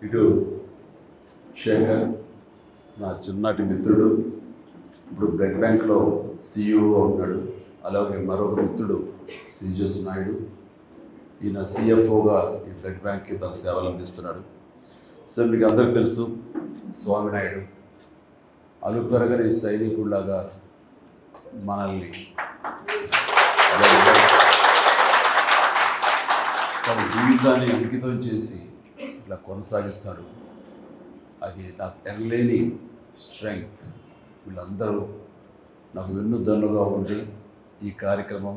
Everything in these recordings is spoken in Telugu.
ఇటు శేఖర్ నా చిన్నటి మిత్రుడు, ఇప్పుడు బ్లడ్ బ్యాంక్లో సిఇఓగా ఉన్నాడు. అలాగే మరొక మిత్రుడు శ్రీజస్ నాయుడు, ఈయన సిఎఫ్ఓగా ఈ బ్లడ్ బ్యాంక్కి తన సేవలు అందిస్తున్నాడు. సార్ మీకు అందరికీ తెలుసు, స్వామినాయుడు అలుపెరగని సైనికుడిలాగా మనల్ని తన జీవితాన్ని అంకితం చేసి ఇట్లా కొనసాగిస్తాడు. అది నాకు ఎనలేని స్ట్రెంగ్త్. వీళ్ళందరూ నాకు వెన్నుదన్నుగా ఉండి ఈ కార్యక్రమం,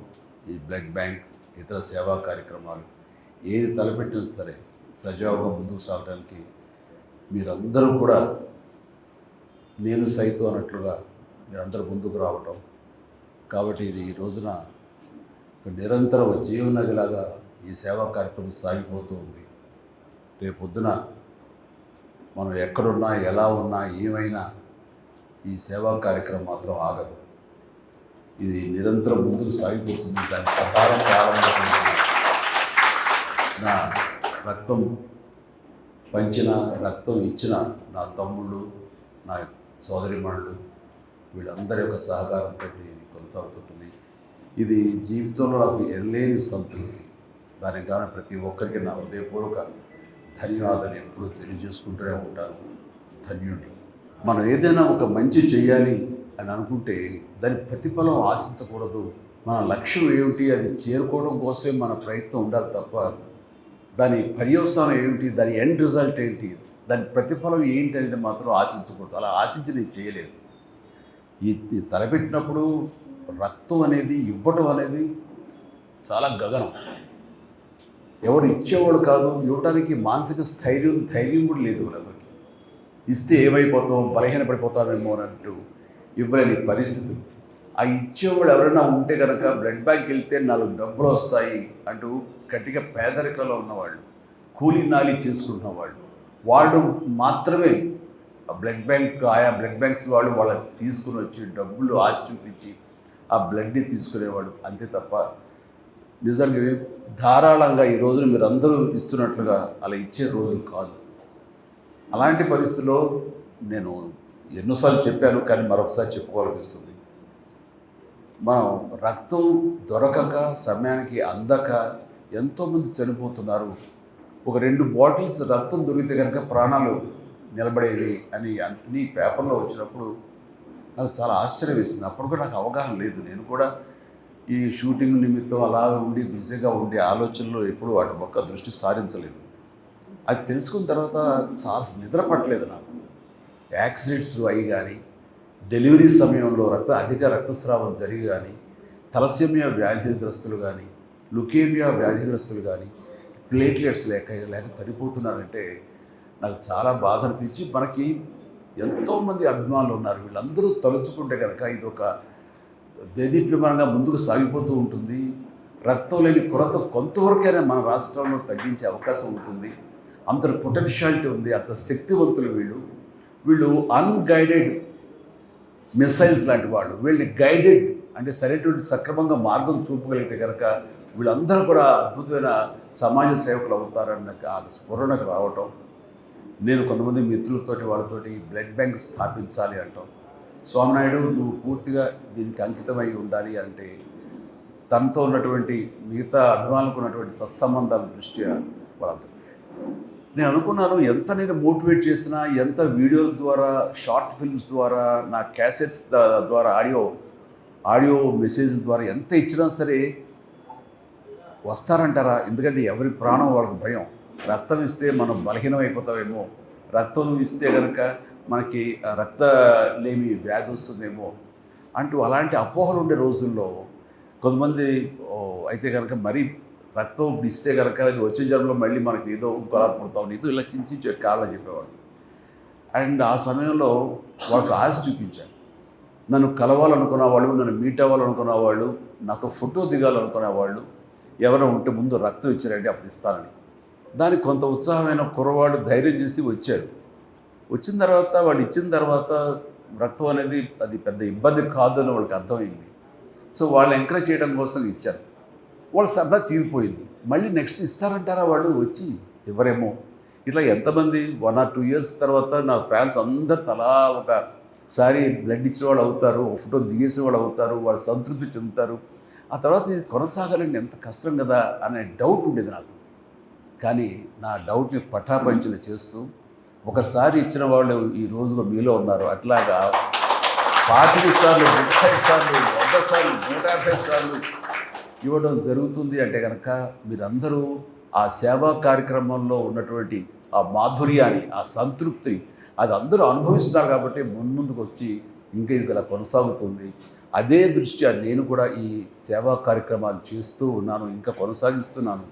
ఈ బ్లడ్ బ్యాంక్, ఇతర సేవా కార్యక్రమాలు ఏది తలపెట్టినా సరే సజావుగా ముందుకు సాగడానికి మీరందరూ కూడా నేను సైతం అన్నట్లుగా మీరందరూ ముందుకు రావటం. కాబట్టి ఇది ఈ రోజున ఒక నిరంతర జీవనదిలాగా ఈ సేవా కార్యక్రమం సాగిపోతూ ఉంది. రేపొద్దున మనం ఎక్కడున్నా, ఎలా ఉన్నా, ఏమైనా ఈ సేవా కార్యక్రమం మాత్రం ఆగదు. ఇది నిరంతరం ముందుకు సాగిపోతుంది. దాని ప్రకారం ప్రారంభమైన నా రక్తం పంచిన, రక్తం ఇచ్చిన నా తమ్ముళ్ళు, నా సోదరిమణులు, వీళ్ళందరి యొక్క సహకారంతో ఇది కొనసాగుతుంటుంది. ఇది జీవితంలో నాకు ఎనలేని సంతృప్తి. దానికి కానీ ప్రతి ఒక్కరికి నా హృదయపూర్వక ధన్యవాదాలు ఎప్పుడూ తెలియజేసుకుంటూనే ఉంటాను. ధన్యుడి. మనం ఏదైనా ఒక మంచి చేయాలి అని అనుకుంటే దాని ప్రతిఫలం ఆశించకూడదు. మన లక్ష్యం ఏమిటి, అది చేరుకోవడం కోసమే మన ప్రయత్నం ఉండాలి తప్ప దాని పర్యవసానం ఏమిటి, దాని ఎండ్ రిజల్ట్ ఏంటి, దాని ప్రతిఫలం ఏంటి అనేది మాత్రం ఆశించకూడదు. అలా ఆశించి నేను చేయలేదు. ఈ తలపెట్టినప్పుడు రక్తం అనేది ఇవ్వటం అనేది చాలా గగనం. ఎవరు ఇచ్చేవాడు కాదు, ఇవ్వడానికి మానసిక ధైర్యం కూడా లేదు ఎవరికి. ఇస్తే ఏమైపోతాం, బలహీనపడిపోతామేమో అన్నట్టు ఇవ్వలేని పరిస్థితి. ఆ ఇచ్చేవాడు ఎవరైనా ఉంటే కనుక బ్లడ్ బ్యాంక్ వెళ్తే 4 డబ్బులు వస్తాయి అంటూ గట్టిగా పేదరికంలో ఉన్నవాళ్ళు, కూలీ నాలి చేసుకుంటున్న వాళ్ళు మాత్రమే ఆ బ్లడ్ బ్యాంక్, ఆయా బ్లడ్ బ్యాంక్స్ వాళ్ళు వాళ్ళకి తీసుకుని వచ్చి డబ్బులు ఆశ చూపించి ఆ బ్లడ్ని తీసుకునేవాడు. అంతే తప్ప నిజంగా ధారాళంగా ఈ రోజున మీరు అందరూ ఇస్తున్నట్లుగా అలా ఇచ్చే రోజులు కాదు. అలాంటి పరిస్థితుల్లో నేను ఎన్నోసార్లు చెప్పాను, కానీ మరొకసారి చెప్పుకోవాలనిపిస్తుంది. మనం రక్తం దొరకక, సమయానికి అందక ఎంతోమంది చనిపోతున్నారు. ఒక 2 బాటిల్స్ రక్తం దొరికితే కనుక ప్రాణాలు నిలబడేవి అని అన్ని పేపర్లో వచ్చినప్పుడు నాకు చాలా ఆశ్చర్యం వేసింది. అప్పుడు కూడా నాకు అవగాహన లేదు. నేను కూడా ఈ షూటింగ్ నిమిత్తం అలా ఉండి బిజీగా ఉండే ఆలోచనలో ఎప్పుడూ వాటి ఒక్క దృష్టి సారించలేదు. అది తెలుసుకున్న తర్వాత చాలా నిద్ర పట్టలేదు నాకు. యాక్సిడెంట్స్ అయ్యి కానీ, డెలివరీ సమయంలో అధిక రక్తస్రావం జరిగి కానీ, తలసేమియా వ్యాధిగ్రస్తులు కానీ, లుకేమియా వ్యాధిగ్రస్తులు కానీ ప్లేట్లెట్స్ లేక చనిపోతున్నారంటే నాకు చాలా బాధ అనిపించి, మనకి ఎంతోమంది అభిమానులు ఉన్నారు. వీళ్ళందరూ తలుచుకుంటే కనుక ఇది ఒక దేదీప్యమానంగా ముందుకు సాగిపోతూ ఉంటుంది. రక్తం లేని కొరత కొంతవరకైనా మన రాష్ట్రంలో తగ్గించే అవకాశం ఉంటుంది. అంత పొటెన్షియాలిటీ ఉంది, అంత శక్తివంతులు వీళ్ళు అన్గైడెడ్ మిసైల్స్ లాంటి వాళ్ళు. వీళ్ళని గైడెడ్ అంటే సరైనటువంటి సక్రమంగా మార్గం చూపగలిగితే కనుక వీళ్ళందరూ కూడా అద్భుతమైన సమాజ సేవకులు అవుతారన్న స్ఫురణకు రావటం. నేను కొంతమంది మిత్రులతోటి వాళ్ళతోటి బ్లడ్ బ్యాంక్ స్థాపించాలి అంటాం. స్వామినాయుడు, నువ్వు పూర్తిగా దీనికి అంకితమై ఉండాలి అంటే తనతో ఉన్నటువంటి మిగతా అభిమానులకు ఉన్నటువంటి సత్సంబంధాల దృష్ట్యా వాళ్ళంతా నేను అనుకున్నాను, ఎంత నేను మోటివేట్ చేసినా, ఎంత వీడియోల ద్వారా, షార్ట్ ఫిల్మ్స్ ద్వారా, నా క్యాసెట్స్ ద్వారా, ఆడియో మెసేజ్ ద్వారా ఎంత ఇచ్చినా సరే వస్తారంటారా? ఎందుకంటే ఎవరి ప్రాణం వాళ్ళకి భయం. రక్తం ఇస్తే మనం బలహీనం అయిపోతామేమో, రక్తం ఇస్తే కనుక మనకి రక్తలేమి వ్యాధి వస్తుందేమో అంటూ అలాంటి అపోహలు ఉండే రోజుల్లో కొంతమంది అయితే కనుక మరీ రక్తం ఇస్తే కనుక అది వచ్చే జన్మలో మళ్ళీ మనకి ఏదో ఇంకోలా పుడతాం, ఏదో ఇలా చించి కావాలని చెప్పేవాడు. అండ్ ఆ సమయంలో వాళ్ళకి ఆశ చూపించాను. నన్ను కలవాలనుకున్న వాళ్ళు, నన్ను మీట్ అవ్వాలనుకున్న వాళ్ళు, నాతో ఫోటో దిగాలనుకునే వాళ్ళు ఎవరైనా ఉంటే ముందు రక్తం ఇచ్చారంటే అప్పుడు ఇస్తానని. దానికి కొంత ఉత్సాహమైన కుర్రవాడు ధైర్యం చేసి వచ్చాడు. వచ్చిన తర్వాత వాళ్ళు ఇచ్చిన తర్వాత రక్తం అనేది అది పెద్ద ఇబ్బంది కాదు అని వాళ్ళకి అర్థమైంది. సో వాళ్ళు ఎంకరేజ్ చేయడం కోసం ఇచ్చారు. వాళ్ళ సరదా తీరిపోయింది. మళ్ళీ నెక్స్ట్ ఇస్తారంటారా వాళ్ళు వచ్చి? ఎవరేమో. ఇట్లా ఎంతమంది 1 or 2 ఇయర్స్ తర్వాత నా ఫ్యాన్స్ అందరు తలా ఒకసారి బ్లడ్ ఇచ్చిన వాళ్ళు అవుతారు, ఒక ఫోటో దిగేసిన వాళ్ళు అవుతారు, వాళ్ళు సంతృప్తి చెందుతారు. ఆ తర్వాత ఇది కొనసాగాలంటే ఎంత కష్టం కదా అనే డౌట్ ఉండేది నాకు. కానీ నా డౌట్ని పటాపంచలు చేస్తూ ఒకసారి ఇచ్చిన వాళ్ళు ఈ రోజులో మీలో ఉన్నారు. అట్లాగా 25 సార్లు, 30 సార్లు, 100 సార్లు, 150 సార్లు ఇవ్వడం జరుగుతుంది అంటే కనుక మీరందరూ ఆ సేవా కార్యక్రమంలో ఉన్నటువంటి ఆ మాధుర్యాన్ని, ఆ సంతృప్తి అది అందరూ అనుభవిస్తున్నారు కాబట్టి మున్ముందుకు వచ్చి ఇంకా ఇది ఇలా కొనసాగుతుంది. అదే దృష్ట్యా నేను కూడా ఈ సేవా కార్యక్రమాలు చేస్తూ ఉన్నాను, ఇంకా కొనసాగిస్తున్నాను.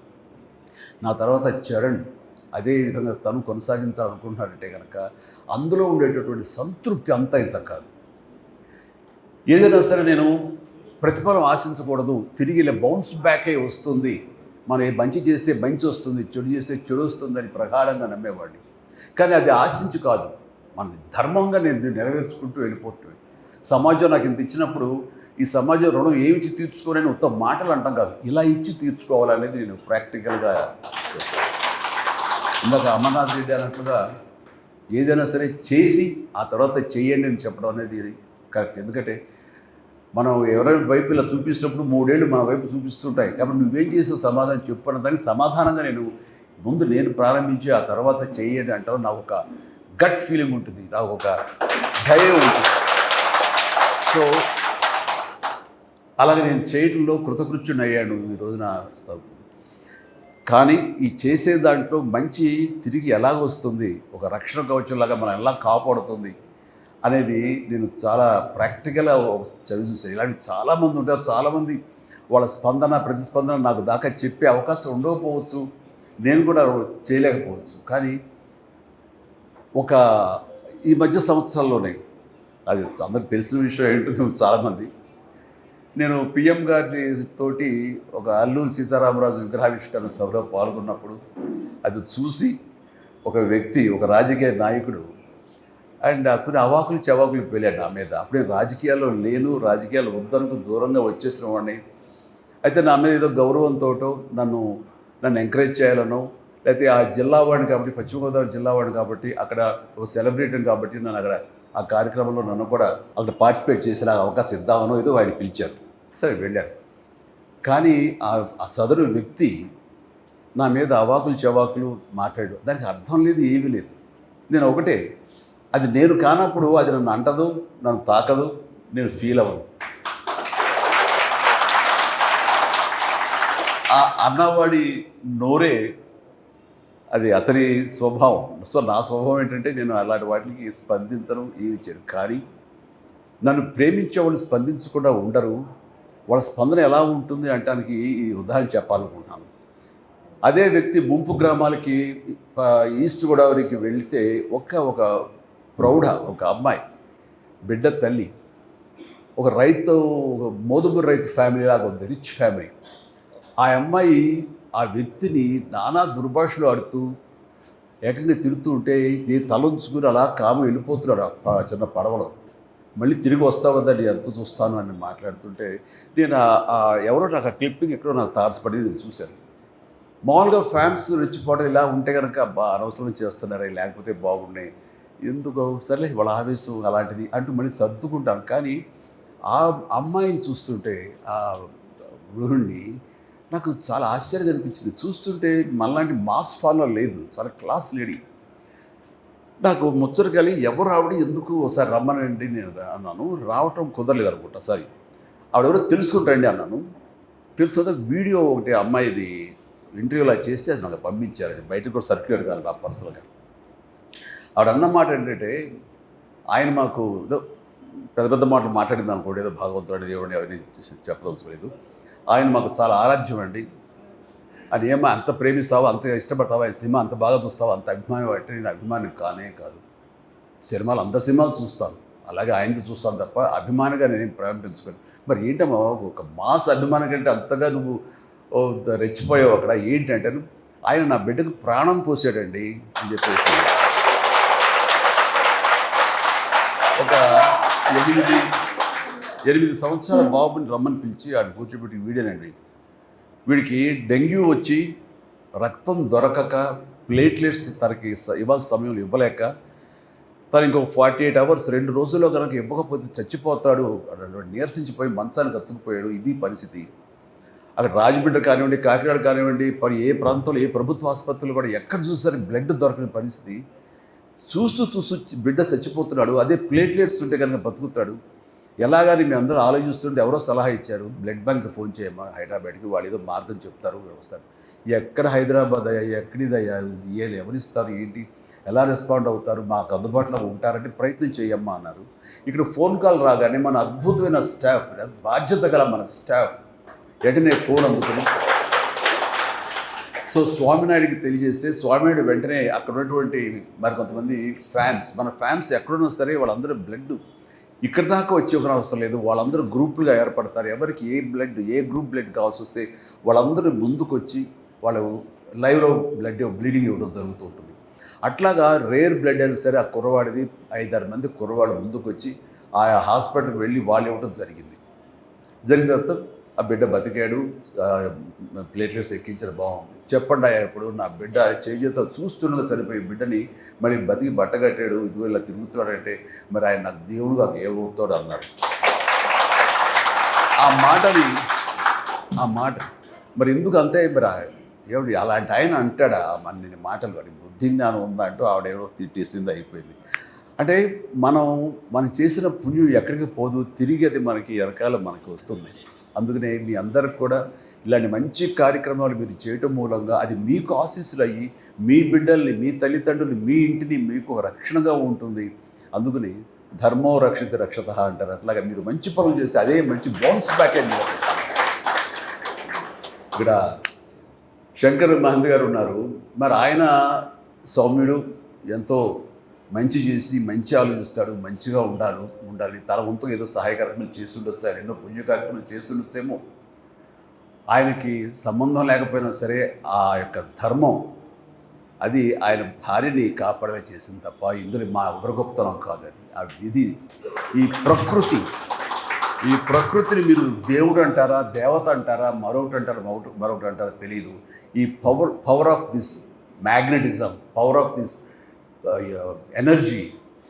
నా తర్వాత చరణ్ అదే విధంగా తను కొనసాగించాలనుకుంటున్నాడంటే కనుక అందులో ఉండేటటువంటి సంతృప్తి అంతా ఇంత కాదు. ఏదైనా సరే నేను ప్రతిఫలం ఆశించకూడదు, తిరిగి ఇలా బౌన్స్ బ్యాకే వస్తుంది, మనం మంచి చేస్తే మంచి వస్తుంది, చెడు చేస్తే చెడు వస్తుందని ప్రగాఢంగా నమ్మేవాడిని. కానీ అది ఆశించి కాదు, మన ధర్మంగా నేను నెరవేర్చుకుంటూ వెళ్ళిపోతుంది. సమాజం నాకు ఇంత ఇచ్చినప్పుడు ఈ సమాజం రుణం ఏమిచ్చి తీర్చుకోవాలని ఉత్తమ మాటలు అంటాం కాదు, ఇలా ఇచ్చి తీర్చుకోవాలనేది నేను ప్రాక్టికల్గా ఇందాక అమర్నాథ్ రెడ్డి అన్నట్లుగా ఏదైనా సరే చేసి ఆ తర్వాత చెయ్యండి అని చెప్పడం అనేది కరెక్ట్. ఎందుకంటే మనం ఎవరైనా వైపు ఇలా చూపించినప్పుడు 3 ఏళ్ళు మన వైపు చూపిస్తుంటాయి, కాబట్టి నువ్వేం చేసావు సమాధానం చెప్పడం దానికి సమాధానంగా నేను ప్రారంభించి ఆ తర్వాత చెయ్యండి అంటారు. నాకు ఒక గట్ ఫీలింగ్ ఉంటుంది, నాకు ఒక భయం ఉంటుంది. సో అలాగే నేను చేయటంలో కృతకృత్యుని అయ్యాను ఈ రోజున. కానీ ఈ చేసే దాంట్లో మంచి తిరిగి ఎలాగ వస్తుంది, ఒక రక్షణ కవచంలాగా మనం ఎలా కాపాడుతుంది అనేది నేను చాలా ప్రాక్టికల్గా చదివి చూసాను. ఇలాంటి చాలామంది ఉంటారు, చాలామంది వాళ్ళ ప్రతిస్పందన నాకు దాకా చెప్పే అవకాశం ఉండకపోవచ్చు, నేను కూడా చేయలేకపోవచ్చు. కానీ ఈ మధ్య సంవత్సరాల్లోనే అది అందరికి తెలిసిన విషయం ఏంటో చాలామంది, నేను పిఎం గారి తోటి ఒక అల్లూరి సీతారామరాజు విగ్రహావిష్కరణ సభలో పాల్గొన్నప్పుడు అది చూసి ఒక వ్యక్తి, ఒక రాజకీయ నాయకుడు అండ్ కొన్ని అవాకులు చవాకులు వెళ్ళాడు నా మీద. అప్పుడే రాజకీయాల్లో లేను, రాజకీయాలు వద్దనుకు దూరంగా వచ్చేసిన వాడిని. అయితే నా మీద ఏదో గౌరవంతో నన్ను ఎంకరేజ్ చేయాలనో, లేకపోతే ఆ జిల్లా వాడిని కాబట్టి, పశ్చిమ గోదావరి జిల్లా వాడిని కాబట్టి, అక్కడ ఒక సెలబ్రిటీని కాబట్టి నన్ను అక్కడ ఆ కార్యక్రమంలో నన్ను కూడా అక్కడ పార్టిసిపేట్ చేసిన అవకాశం ఇద్దామనో ఏదో ఆయన పిలిచారు. సరే వెళ్ళారు. కానీ ఆ సదరు వ్యక్తి నా మీద అవాకులు చవాకులు మాట్లాడు, దానికి అర్థం లేదు, ఏమీ లేదు. నేను ఒకటే, అది నేను కానప్పుడు అది నన్ను అంటదు, నన్ను తాకదు, నేను ఫీల్ అవ్వను. ఆ అన్నవాడి నోరే అది అతని స్వభావం. సో నా స్వభావం ఏంటంటే నేను అలాంటి వాటికి స్పందించను, ఏమి చేయను. కానీ నన్ను ప్రేమించే వాళ్ళు స్పందించకుండా ఉండరు. వాళ్ళ స్పందన ఎలా ఉంటుంది అంటానికి ఈ ఉదాహరణ చెప్పాలనుకుంటున్నాను. అదే వ్యక్తి ముంపు గ్రామాలకి ఈస్ట్ గోదావరికి వెళితే ఒక ప్రౌఢ ఒక అమ్మాయి, బిడ్డ తల్లి, ఒక మోదుబురు రైతు ఫ్యామిలీ లాగా ఉంది, రిచ్ ఫ్యామిలీ. ఆ అమ్మాయి ఆ వ్యక్తిని నానా దుర్భాషలు ఆడుతూ ఏకంగా తిడుతూ ఉంటే తలంచుకుని అలా కాము వెళ్ళిపోతున్నాడు ఆ చిన్న పడవలో. మళ్ళీ తిరిగి వస్తావు కదా, నేను ఎంత చూస్తాను అని మాట్లాడుతుంటే నేను ఎవరో నాకు ఆ క్లిప్పింగ్ ఎక్కడో నాకు తారసపడి నేను చూశాను. మామూలుగా ఫ్యాన్స్ రెచ్చిపోవడం ఇలా ఉంటే కనుక అనవసరం చేస్తున్నారే, లేకపోతే బాగున్నాయి, ఎందుకో సర్లే వాళ్ళ ఆవేశం అలాంటిది అంటూ మళ్ళీ సర్దుకుంటాను. కానీ ఆ అమ్మాయిని చూస్తుంటే, ఆ గృహిణిని నాకు చాలా ఆశ్చర్యంగా అనిపించింది. చూస్తుంటే మనలాంటి మాస్ ఫాలోవర్ లేదు, చాలా క్లాస్ లేడీ. నాకు ముచ్చట కలిగి ఎవరు ఆవిడ, ఎందుకు ఒకసారి రమ్మనండి నేను అన్నాను. రావటం కుదరలేదు అనుకుంటా, సారీ ఆవిడెవరో తెలుసుకుంటాండి అన్నాను. తెలుసుకుంటే వీడియో ఒకటి అమ్మాయిది ఇంటర్వ్యూలా చేస్తే అది నాకు పంపించారు. అది బయటకు కూడా సర్క్యులేట్ కాదు నా పర్సనల్గా. ఆవిడ అన్నమాట ఏంటంటే, ఆయన మాకు ఏదో పెద్ద మాటలు మాట్లాడింది అనుకోండి, ఏదో భగవంతుడు దేవుడిని ఎవరిని చెప్పదలుచుకోలేదు. ఆయన మాకు చాలా ఆరాధ్యం అండి, అని ఏమో అంత ప్రేమిస్తావా, అంత ఇష్టపడతావా, ఈ సినిమా అంత బాగా చూస్తావా, అంత అభిమానం అంటే నేను అభిమానం కానే కాదు. సినిమాలు చూస్తాను, అలాగే ఆయనతో చూస్తాను తప్ప అభిమానిగా నేనేం ప్రేమ పెంచుకోను. మరి ఏంటమ్మా ఒక మాస్ అభిమానం కంటే అంతగా నువ్వు రెచ్చిపోయావు అక్కడ ఏంటంటే, ఆయన నా బిడ్డకు ప్రాణం పోసాడండి అని చెప్పేసి ఒక 8 సంవత్సరాల బాబుని రమ్మని పిలిచి ఆయన కూర్చోబెట్టి వీడేనండి, వీడికి డెంగ్యూ వచ్చి రక్తం దొరకక ప్లేట్లెట్స్ తనకి ఇవ్వాల్సిన సమయంలో ఇవ్వలేక తను ఇంకొక 48 అవర్స్ 2 రోజుల్లో కనుక ఇవ్వకపోతే చచ్చిపోతాడు, నీరసించిపోయి మంచానికి అతుక్కుపోయాడు. ఇది పరిస్థితి. అక్కడ రాజమండ్రి కానివ్వండి, కాకినాడ కానివ్వండి, ఏ ప్రాంతంలో ఏ ప్రభుత్వ ఆసుపత్రులు కూడా ఎక్కడ చూసారు బ్లడ్ దొరకని పరిస్థితి. చూస్తూ చూస్తూ బిడ్డ చచ్చిపోతున్నాడు. అదే ప్లేట్లెట్స్ ఉంటే కనుక బతుకుతాడు. ఎలాగని మేము అందరూ ఆలోచిస్తుంటే ఎవరో సలహా ఇచ్చారు, బ్లడ్ బ్యాంక్కి ఫోన్ చేయమ్మా హైదరాబాద్కి, వాళ్ళు ఏదో మార్గం చెప్తారు వస్తారు. ఎక్కడ హైదరాబాద్ అయ్యా, ఎక్కడిదయ్యా, ఎవరిస్తారు, ఏంటి, ఎలా రెస్పాండ్ అవుతారు, మాకు అందుబాటులో ఉంటారంటే ప్రయత్నం చేయమ్మా అన్నారు. ఇక్కడ ఫోన్ కాల్ రాగానే మన అద్భుతమైన స్టాఫ్, బాధ్యత గల మన స్టాఫ్ వెంటనే ఫోన్ అందుకుని సో స్వామినాయుడికి తెలియజేస్తే స్వామినాయుడు వెంటనే అక్కడ ఉన్నటువంటి మరి కొంతమంది ఫ్యాన్స్, మన ఫ్యాన్స్ ఎక్కడున్నా సరే వాళ్ళందరూ బ్లడ్ ఇక్కడ దాకా వచ్చి ఒక అవసరం లేదు, వాళ్ళందరూ గ్రూపులుగా ఏర్పడతారు. ఎవరికి ఏ గ్రూప్ బ్లడ్ కావాల్సి వస్తే వాళ్ళందరూ ముందుకు వచ్చి వాళ్ళు లైవ్లో బ్లీడింగ్ ఇవ్వడం జరుగుతూ ఉంటుంది. అట్లాగా రేర్ బ్లడ్ అయినా సరే ఆ కుర్రవాడిది 5-6 మంది కుర్రవాడు ముందుకు వచ్చి ఆయా హాస్పిటల్కి వెళ్ళి వాళ్ళు ఇవ్వడం జరిగిన తర్వాత ఆ బిడ్డ బతికాడు. ప్లేట్లెట్స్ ఎక్కించడం బాగుంది. చెప్పండి ఇప్పుడు నా బిడ్డ చేతితో చూస్తుండగా చనిపోయి బిడ్డని మరి బతికి బట్టగట్టాడు, ఇదిగో ఇలా తిరుగుతాడంటే మరి ఆయన నాకు దేవుడు నాకు ఏమవుతాడు అన్నారు. ఆ మాట మరి ఎందుకు అంతే మరి ఏమిటి అలాంటి ఆయన అంటాడా మన మాటలు, కానీ బుద్ధి జ్ఞానం ఉందా అంటూ ఆవిడేవో తిట్టేసింది, అయిపోయింది. అంటే మనం చేసిన పుణ్యం ఎక్కడికి పోదు, తిరిగి అది మనకి వెనకాల మనకి వస్తుంది. అందుకనే మీ అందరికి కూడా ఇలాంటి మంచి కార్యక్రమాలు మీరు చేయటం మూలంగా అది మీకు ఆశీస్సులు అయ్యి మీ బిడ్డల్ని, మీ తల్లిదండ్రులు, మీ ఇంటిని మీకు రక్షణగా ఉంటుంది. అందుకని ధర్మో రక్షిత రక్షత అంటారు. అట్లాగా మీరు మంచి పనులు చేస్తే అదే మంచి బౌన్స్ బ్యాక్ అయింది. ఇక్కడ శంకర్ మహంత్ గారు ఉన్నారు, మరి ఆయన సౌమ్యుడు, ఎంతో మంచి చేసి మంచి ఆలోచిస్తాడు, మంచిగా ఉండాలి, తన వంతు ఏదో సహాయ కార్యక్రమాలు చేస్తుండొచ్చు, ఆయన ఎన్నో పుణ్య కార్యక్రమాలు చేస్తుండొచ్చేమో. ఆయనకి సంబంధం లేకపోయినా సరే ఆ యొక్క ధర్మం అది ఆయన భార్యని కాపాడమే చేసింది తప్ప ఇందులో మా ఎవరి గొప్పతనం కాదు. అది ఆ విధి, ఈ ప్రకృతిని మీరు దేవుడు అంటారా, దేవత అంటారా, మరొకటి అంటారా తెలియదు. ఈ power of this magnetism, power of this energy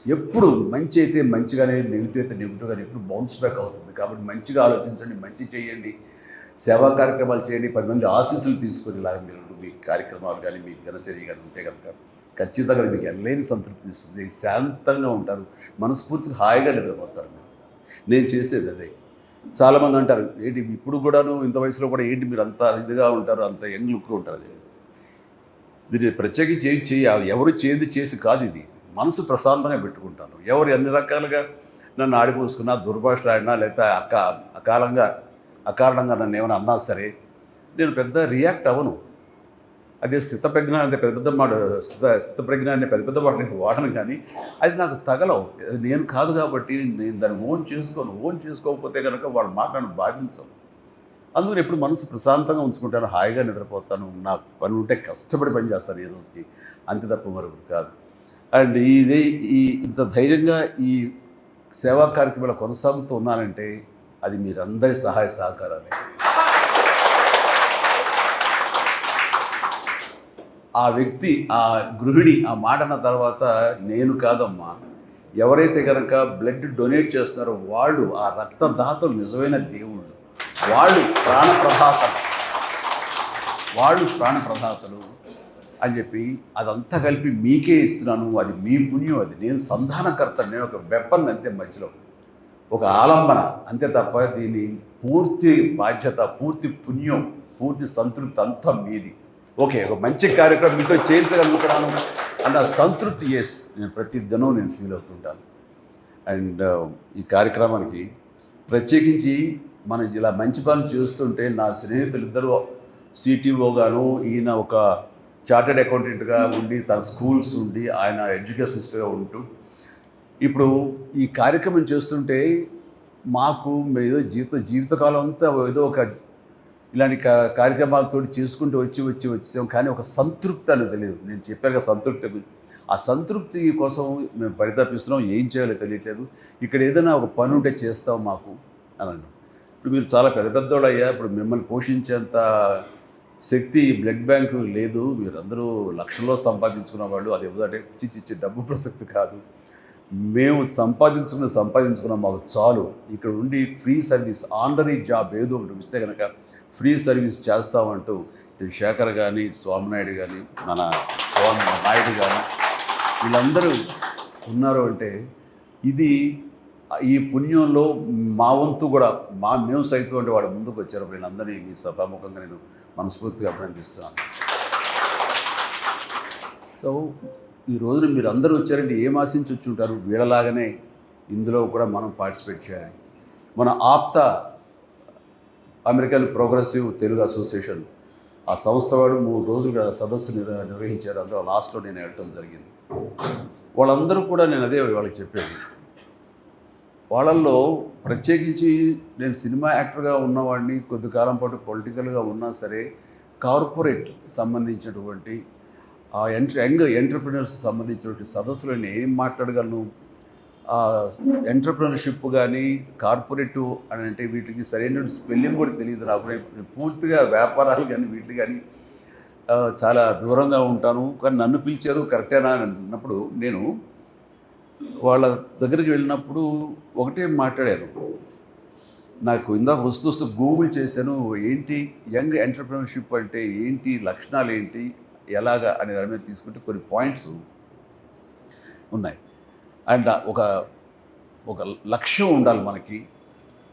ఎప్పుడు మంచి అయితే మంచిగానే, నెగిటివ్ అయితే నెగిటివ్గానే ఎప్పుడు బౌన్స్ బ్యాక్ అవుతుంది. కాబట్టి మంచిగా ఆలోచించండి, మంచి చేయండి, సేవా కార్యక్రమాలు చేయండి, 10 మంది ఆశీస్సులు తీసుకొని ఇలాగ మీరు మీ కార్యక్రమాలు కానీ మీ దినచర్య కానీ ఉంటే కనుక ఖచ్చితంగా మీకు ఎనలేని సంతృప్తి ఇస్తుంది. శాంతంగా ఉంటారు, మనస్ఫూర్తిగా హాయిగా నిద్రపోతారు. నేను చేసేది అదే. చాలామంది అంటారు ఏంటి ఇప్పుడు కూడాను ఇంత వయసులో కూడా ఏంటి మీరు అంత ఇదిగా ఉంటారు, అంత యంగ్ లుక్గా ఉంటారు. అది దీన్ని ప్రత్యేకించి ఎవరు చేసి కాదు, ఇది మనసు ప్రశాంతంగా పెట్టుకుంటాను. ఎవరు ఎన్ని రకాలుగా నన్ను ఆడిపోసుకున్నా, దుర్భాషలు ఆడినా, లేకపోతే అకారణంగా నన్ను ఏమైనా అన్నా సరే నేను పెద్ద రియాక్ట్ అవ్వను. అదే స్థితప్రజ్ఞ అంటే స్థితప్రజ్ఞ అనే పెద్ద మాట నేను వాడను, కానీ అది నాకు తగలవు. అది నేను కాదు కాబట్టి నేను దాన్ని ఓన్ చేసుకోకపోతే కనుక వాళ్ళ మాట నన్ను బాధించవు. అందుకని ఎప్పుడు మనసు ప్రశాంతంగా ఉంచుకుంటాను, హాయిగా నిద్రపోతాను, నాకు పని ఉంటే కష్టపడి పని చేస్తాను ఏ రోజుకి, అంతే తప్ప మరొకటి కాదు. అండ్ ఇంత ధైర్యంగా ఈ సేవా కార్యక్రమాలు కొనసాగుతూ ఉన్నానంటే అది మీరందరి సహాయ సహకారాలే. ఆ వ్యక్తి, ఆ గృహిణి ఆ మాట అన్న తర్వాత నేను కాదమ్మా, ఎవరైతే కనుక బ్లడ్ డొనేట్ చేస్తున్నారో వాళ్ళు ఆ రక్తదాతలు నిజమైన దేవుళ్ళు, వాళ్ళు ప్రాణప్రదాతలు అని చెప్పి అదంతా కలిపి మీకే ఇస్తున్నాను, అది మీ పుణ్యం, అది నేను సంధానకర్త, నేను ఒక వెపన్ అంతే, మధ్యలో ఒక ఆలంబన అంతే తప్ప దీని పూర్తి బాధ్యత, పూర్తి పుణ్యం, పూర్తి సంతృప్తి అంతా మీది. ఓకే, ఒక మంచి కార్యక్రమం మీతో చేయించగలుగుతున్నాను అన్న సంతృప్తి నేను ప్రతి దినం నేను ఫీల్ అవుతుంటాను. అండ్ ఈ కార్యక్రమానికి ప్రత్యేకించి మనం ఇలా మంచి పనులు చేస్తుంటే నా స్నేహితులు ఇద్దరు సిటీఓగాను, ఈయన ఒక చార్టెడ్ అకౌంటెంట్గా ఉండి తన స్కూల్స్ ఉండి ఆయన ఎడ్యుకేషనిస్ట్గా ఉంటూ ఇప్పుడు ఈ కార్యక్రమం చేస్తుంటే మాకు ఏదో జీవితకాలం అంతా ఏదో ఒక ఇలాంటి కార్యక్రమాలతో చేసుకుంటూ వచ్చాం, కానీ ఒక సంతృప్తి అనేది తెలియదు. నేను చెప్పాక సంతృప్తి, ఆ సంతృప్తి కోసం మేము పరితపిస్తున్నాం, ఏం చేయాలో తెలియట్లేదు. ఇక్కడ ఏదైనా ఒక పని ఉంటే చేస్తాం మాకు అని. ఇప్పుడు మీరు చాలా పెద్దోళ్ళు అయ్యా, ఇప్పుడు మిమ్మల్ని పోషించేంత శక్తి బ్లడ్ బ్యాంకు లేదు, మీరందరూ లక్షల్లో సంపాదించుకున్న వాళ్ళు, అది ఎవరంటే చిచ్చి డబ్బు ప్రసక్తి కాదు, మేము సంపాదించుకున్న మాకు చాలు, ఇక్కడ ఉండి ఫ్రీ సర్వీస్ ఆనరీ జాబ్ ఏదో ఒకటి ఇస్తే కనుక ఫ్రీ సర్వీస్ చేస్తామంటూ ఇటు శేఖర్ కానీ స్వామినాయుడు కానీ మన స్వామి నాయుడు కానీ వీళ్ళందరూ ఉన్నారు అంటే ఇది ఈ పుణ్యంలో మా వంతు కూడా మేము సైతం అంటే వాడు ముందుకు వచ్చారు. వీళ్ళందరినీ మీ సభాముఖంగా నేను మనస్ఫూర్తిగా అభినందిస్తున్నాను. సో ఈ రోజున మీరు అందరూ వచ్చారంటే ఏం ఆశించి వచ్చి ఉంటారు, వీళ్ళలాగానే ఇందులో కూడా మనం పార్టిసిపేట్ చేయాలి. మన ఆప్త అమెరికన్ ప్రోగ్రెసివ్ తెలుగు అసోసియేషన్ ఆ సంస్థ వాడు 3 రోజులుగా సదస్సు నిర్వహించారు. అందులో లాస్ట్లో నేను వెళ్ళటం జరిగింది. వాళ్ళందరూ కూడా నేను అదే వాళ్ళకి చెప్పాను, వాళ్ళల్లో ప్రత్యేకించి నేను సినిమా యాక్టర్గా ఉన్నవాడిని, కొద్ది కాలం పాటు పొలిటికల్గా ఉన్నా సరే కార్పొరేట్ సంబంధించినటువంటి ఆ యంగ్ ఎంటర్ప్రినర్స్ సంబంధించినటువంటి సదస్సులో నేను ఏం మాట్లాడగలను, ఎంటర్ప్రినర్షిప్ కానీ కార్పొరేటివ్ అని అంటే వీటికి సరైన స్పెల్లింగ్ కూడా తెలియదు నాకు. నేను పూర్తిగా వ్యాపారాలు కానీ వీటికి కానీ చాలా దూరంగా ఉంటాను. కానీ నన్ను పిలిచారు కరెక్టేనా అని అన్నప్పుడు నేను వాళ్ళ దగ్గరికి వెళ్ళినప్పుడు ఒకటే మాట్లాడారు. నాకు ఇందాక వస్తూ గూగుల్ చేశాను, ఏంటి యంగ్ ఎంటర్ప్రినర్షిప్ అంటే ఏంటి, లక్షణాలు ఏంటి, ఎలాగా అనే దాని మీద తీసుకుంటే కొన్ని పాయింట్స్ ఉన్నాయి. అండ్ ఒక లక్ష్యం ఉండాలి మనకి,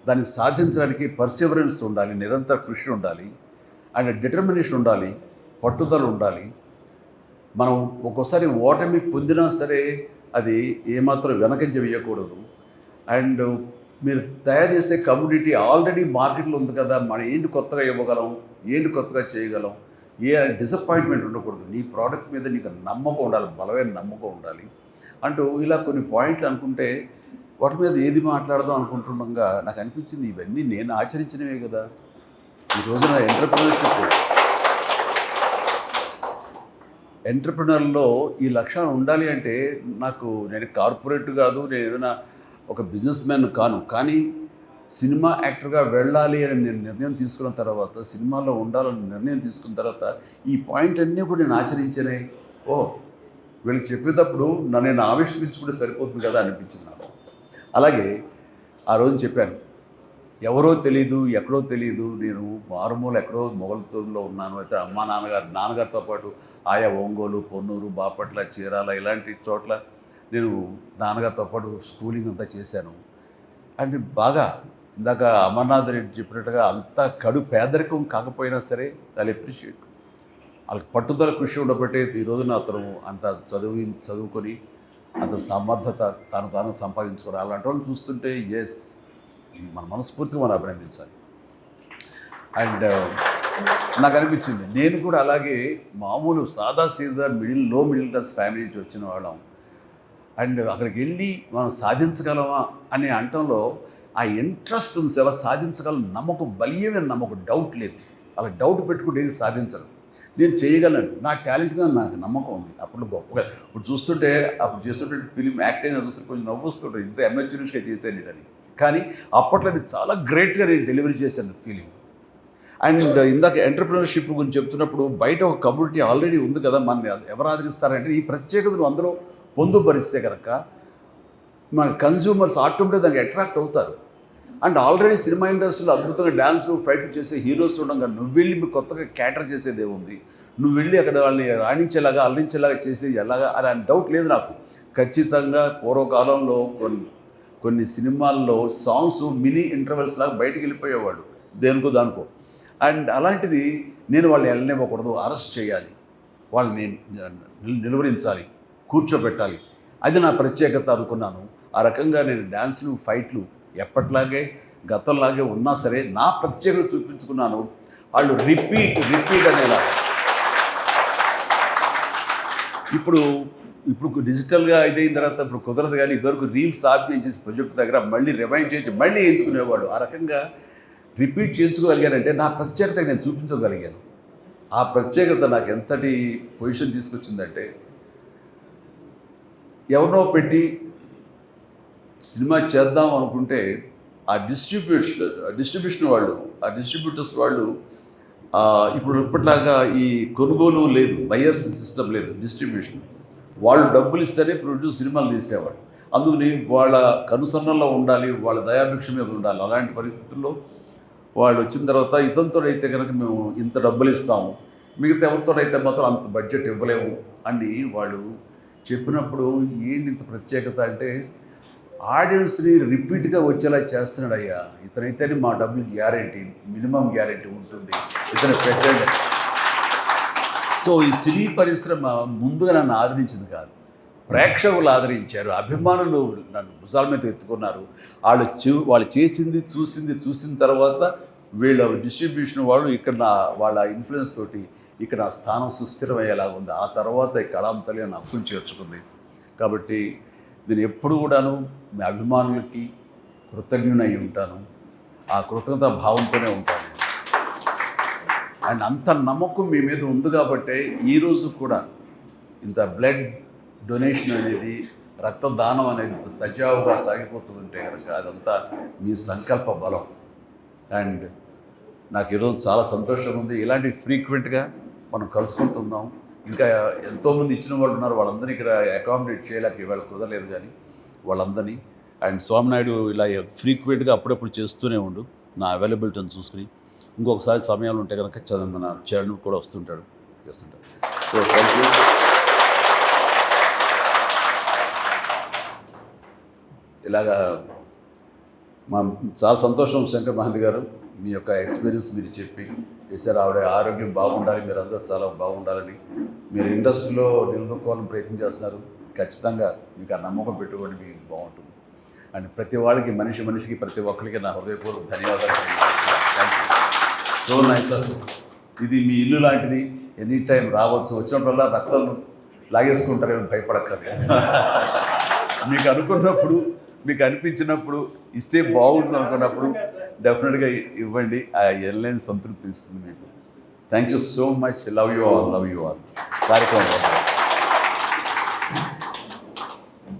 దాన్ని సాధించడానికి పర్సివరెన్స్ ఉండాలి, నిరంతర కృషి ఉండాలి, అండ్ డిటర్మినేషన్ ఉండాలి, పట్టుదల ఉండాలి. మనం ఒక్కోసారి ఓటమి పొందినా సరే అది ఏమాత్రం వెనకంజ వేయకూడదు. అండ్ మీరు తయారు చేసే కమ్యూనిటీ ఆల్రెడీ మార్కెట్లో ఉంది కదా, మనం ఏంటి కొత్తగా ఇవ్వగలం, ఏంటి కొత్తగా చేయగలం, ఏ డిసప్పాయింట్మెంట్ ఉండకూడదు, నీ ప్రోడక్ట్ మీద నీకు నమ్మకం ఉండాలి, బలమైన నమ్మకం ఉండాలి అంటూ ఇలా కొన్ని పాయింట్లు అనుకుంటే వాటి మీద ఏది మాట్లాడదాం అనుకుంటుండగా నాకు అనిపించింది ఇవన్నీ నేను ఆచరించినవే కదా. ఈ రోజున ఎంటర్ప్రినర్లో ఈ లక్షణం ఉండాలి అంటే నేను కార్పొరేట్ కాదు, నేను ఏదైనా ఒక బిజినెస్ మ్యాన్ కాను, కానీ సినిమా యాక్టర్గా వెళ్ళాలి అని నేను నిర్ణయం తీసుకున్న తర్వాత, సినిమాలో ఉండాలని నిర్ణయం తీసుకున్న తర్వాత ఈ పాయింట్ అన్నీ కూడా నేను ఆచరించానే. వీళ్ళకి చెప్పేటప్పుడు నేను ఆవిష్కరించుకుంటే సరిపోతుంది కదా అనిపించింది నాకు. అలాగే ఆ రోజు చెప్పాను, ఎవరో తెలీదు, ఎక్కడో తెలీదు, నేను మారుమూల ఎక్కడో మొగల్తూరులో ఉన్నాను. అయితే నాన్నగారితో పాటు ఆయా ఒంగోలు, పొన్నూరు, బాపట్ల, చీరాల ఇలాంటి చోట్ల నేను నాన్నగారితో పాటు స్కూలింగ్ అంతా చేశాను. అండ్ బాగా ఇందాక అమర్నాథ్ రెడ్డి చెప్పినట్టుగా అంత కడు పేదరికం కాకపోయినా సరే ఐ అప్రిషియేట్. వాళ్ళకి పట్టుదల కృషి ఉండబట్టే ఈ రోజున అతను అంత చదువుకొని అంత సమర్థత తాను సంపాదించుకోవడం, అలాంటి వాళ్ళు చూస్తుంటే ఎస్ మన మనస్ఫూర్తిగా మనం అభినందించాలి. అండ్ నాకు అనిపించింది నేను కూడా అలాగే మామూలు సాదాసీదా లో మిడిల్ క్లాస్ ఫ్యామిలీ నుంచి వచ్చిన వాళ్ళం. అండ్ అక్కడికి వెళ్ళి మనం సాధించగలమా అనే అంటంలో ఆ ఇంట్రెస్ట్ ఉంది, ఎలా సాధించగలం నమ్మకం, బలీయమైన నమ్మకం, డౌట్ లేదు. అలా డౌట్ పెట్టుకుంటే ఏది సాధించరు. నేను చేయగలను, నా టాలెంట్ మీద నాకు నమ్మకం ఉంది. అప్పుడు గొప్పగా ఇప్పుడు చూస్తుంటే అప్పుడు చేస్తుంటే ఫిలిం యాక్టింగ్ చూస్తే కొంచెం నవ్వుస్తుంటారు, ఇంత అమెచ్యూరిస్గా చేశాను అని. కానీ అప్పట్లో అది చాలా గ్రేట్గా నేను డెలివరీ చేశాను ఫీలింగ్. అండ్ ఇందాక ఎంటర్ప్రినర్షిప్ గురించి చెప్తున్నప్పుడు బయట ఒక కమ్యూనిటీ ఆల్రెడీ ఉంది కదా, మన ఎవరు ఆదరిస్తారంటే ఈ ప్రత్యేకతను అందరూ పొందుపరిస్తే కనుక మన కన్జ్యూమర్స్ ఆటోమేటిక్గా దానికి అట్రాక్ట్ అవుతారు. అండ్ ఆల్రెడీ సినిమా ఇండస్ట్రీలో అద్భుతంగా డ్యాన్స్లు ఫైట్లు చేసే హీరోస్ ఉండగా నువ్వు వెళ్ళి మీరు కొత్తగా క్యాటర్ చేసేది ఏముంది, నువ్వు వెళ్ళి అక్కడ వాళ్ళని రాణించేలాగా అల్లించేలాగా చేసేది ఎలాగా అని డౌట్ లేదు నాకు. ఖచ్చితంగా పూర్వకాలంలో కొన్ని సినిమాల్లో సాంగ్స్ మినీ ఇంటర్వెల్స్ లాగా బయటికి వెళ్ళిపోయేవాడు దానికో. అండ్ అలాంటిది నేను వాళ్ళని వెళ్ళనివ్వకూడదు, అరెస్ట్ చేయాలి, వాళ్ళని నిలువరించాలి, కూర్చోబెట్టాలి, అది నా ప్రత్యేకత అనుకున్నాను. ఆ రకంగా నేను డ్యాన్సులు ఫైట్లు ఎప్పట్లాగే గతంలాగే ఉన్నా సరే నా ప్రత్యేకత చూపించుకున్నాను. వాళ్ళు రిపీట్ అనేలాగా. ఇప్పుడు డిజిటల్గా ఇదైన తర్వాత ఇప్పుడు కుదరదు, కానీ ఇదివరకు రీల్స్ చేసి ప్రొజెక్ట్ దగ్గర మళ్ళీ రిమైండ్ చేసి మళ్ళీ ఎంచుకునేవాడు. ఆ రకంగా రిపీట్ చేయించుకోగలిగానంటే నా ప్రత్యేకత నేను చూపించగలిగాను. ఆ ప్రత్యేకత నాకు ఎంతటి పొజిషన్ తీసుకొచ్చిందంటే, ఎవరినో పెట్టి సినిమా చేద్దాం అనుకుంటే ఆ డిస్ట్రిబ్యూటర్స్ వాళ్ళు ఇప్పుడు ఇప్పటిలాగా ఈ కొనుగోలు లేదు, బయర్స్ సిస్టమ్ లేదు, డిస్ట్రిబ్యూషన్. వాళ్ళు డబ్బులు ఇస్తేనే ప్రొడ్యూస్ సినిమాలు తీసేవాడు. అందుకని వాళ్ళ కనుసన్నల్లో ఉండాలి, వాళ్ళ దయాభిక్ష మీద ఉండాలి. అలాంటి పరిస్థితుల్లో వాళ్ళు వచ్చిన తర్వాత ఇతనితోడైతే కనుక మేము ఇంత డబ్బులు ఇస్తాము, మిగతా ఎవరితోడైతే మాత్రం అంత బడ్జెట్ ఇవ్వలేము అని వాళ్ళు చెప్పినప్పుడు ఏంటి ఇంత ప్రత్యేకత అంటే ఆడియన్స్ని రిపీట్గా వచ్చేలా చేస్తున్నాడు. అయ్యా ఇతనైతేనే మా డబ్బులు గ్యారెంటీ, మినిమం గ్యారెంటీ ఉంటుంది, ఇతను పెట్టండి. సో ఈ సినీ పరిశ్రమ ముందుగా నన్ను ఆదరించింది కాదు, ప్రేక్షకులు ఆదరించారు, అభిమానులు నన్ను భుజాల మీద ఎత్తుకున్నారు. వాళ్ళు చేసింది చూసిన తర్వాత వీళ్ళ డిస్ట్రిబ్యూషన్ వాళ్ళు ఇక్కడ వాళ్ళ ఇన్ఫ్లుయెన్స్ తోటి ఇక్కడ ఆ స్థానం సుస్థిరమయ్యేలాగా ఉంది. ఆ తర్వాత ఈ కళాం తల్లి నన్ను అప్పులు చేర్చుకుంది. కాబట్టి నేను ఎప్పుడు కూడాను మీ అభిమానులకి కృతజ్ఞునై ఉంటాను. ఆ కృతజ్ఞత భావంతోనే ఉంటాను. అండ్ అంత నమ్మకం మీ మీద ఉంది కాబట్టే ఈరోజు కూడా ఇంత బ్లడ్ డొనేషన్ అనేది, రక్తదానం అనేది సజావుగా సాగిపోతుందంటే కనుక అదంతా మీ సంకల్ప బలం. అండ్ నాకు ఈరోజు చాలా సంతోషంగా ఉంది. ఇలాంటి ఫ్రీక్వెంట్గా మనం కలుసుకుంటున్నాం. ఇంకా ఎంతోమంది ఇచ్చిన వాళ్ళు ఉన్నారు, వాళ్ళందరినీ ఇక్కడ అకామిడేట్ చేయలేక ఇవాళ కుదరలేదు, కానీ వాళ్ళందరినీ. అండ్ స్వామినాయుడు ఇలా ఫ్రీక్వెంట్గా అప్పుడప్పుడు చేస్తూనే ఉండు, నా అవైలబిలిటీని చూసుకుని. ఇంకొకసారి సమయాలు ఉంటే కనుక మన చరణ్ కూడా వస్తుంటాడు, చేస్తుంటాడు. So thank you. ఇలాగా చాలా సంతోషం శంకర్ మహంతి గారు, మీ యొక్క ఎక్స్పీరియన్స్ మీరు చెప్పి చేశారు. ఆవిడ ఆరోగ్యం బాగుండాలి, మీరు అందరూ చాలా బాగుండాలని, మీరు ఇండస్ట్రీలో నిలదొక్కోవాలని ప్రయత్నం చేస్తున్నారు. ఖచ్చితంగా మీకు ఆ నమ్మకం పెట్టుకోండి, మీకు బాగుంటుంది. అండ్ ప్రతి వాళ్ళకి, మనిషికి ప్రతి ఒక్కరికి నా హృదయపూర్వక ధన్యవాదాలు. Thank you. So nice sir. ఇది మీ ఇల్లు లాంటిది, ఎనీ టైం రావచ్చు, వచ్చినప్పుడల్లా రక్తం లాగేసుకుంటారేమో భయపడక్కర్లేదు. మీకు అనుకున్నప్పుడు, మీకు అనిపించినప్పుడు, ఇస్తే బాగుంటుంది అనుకున్నప్పుడు డెఫినెట్గా ఇవ్వండి. ఆ ఎల్లేని సంతృప్తి ఇస్తుంది మీకు. Thank you so much. Love you all. కార్యక్రమం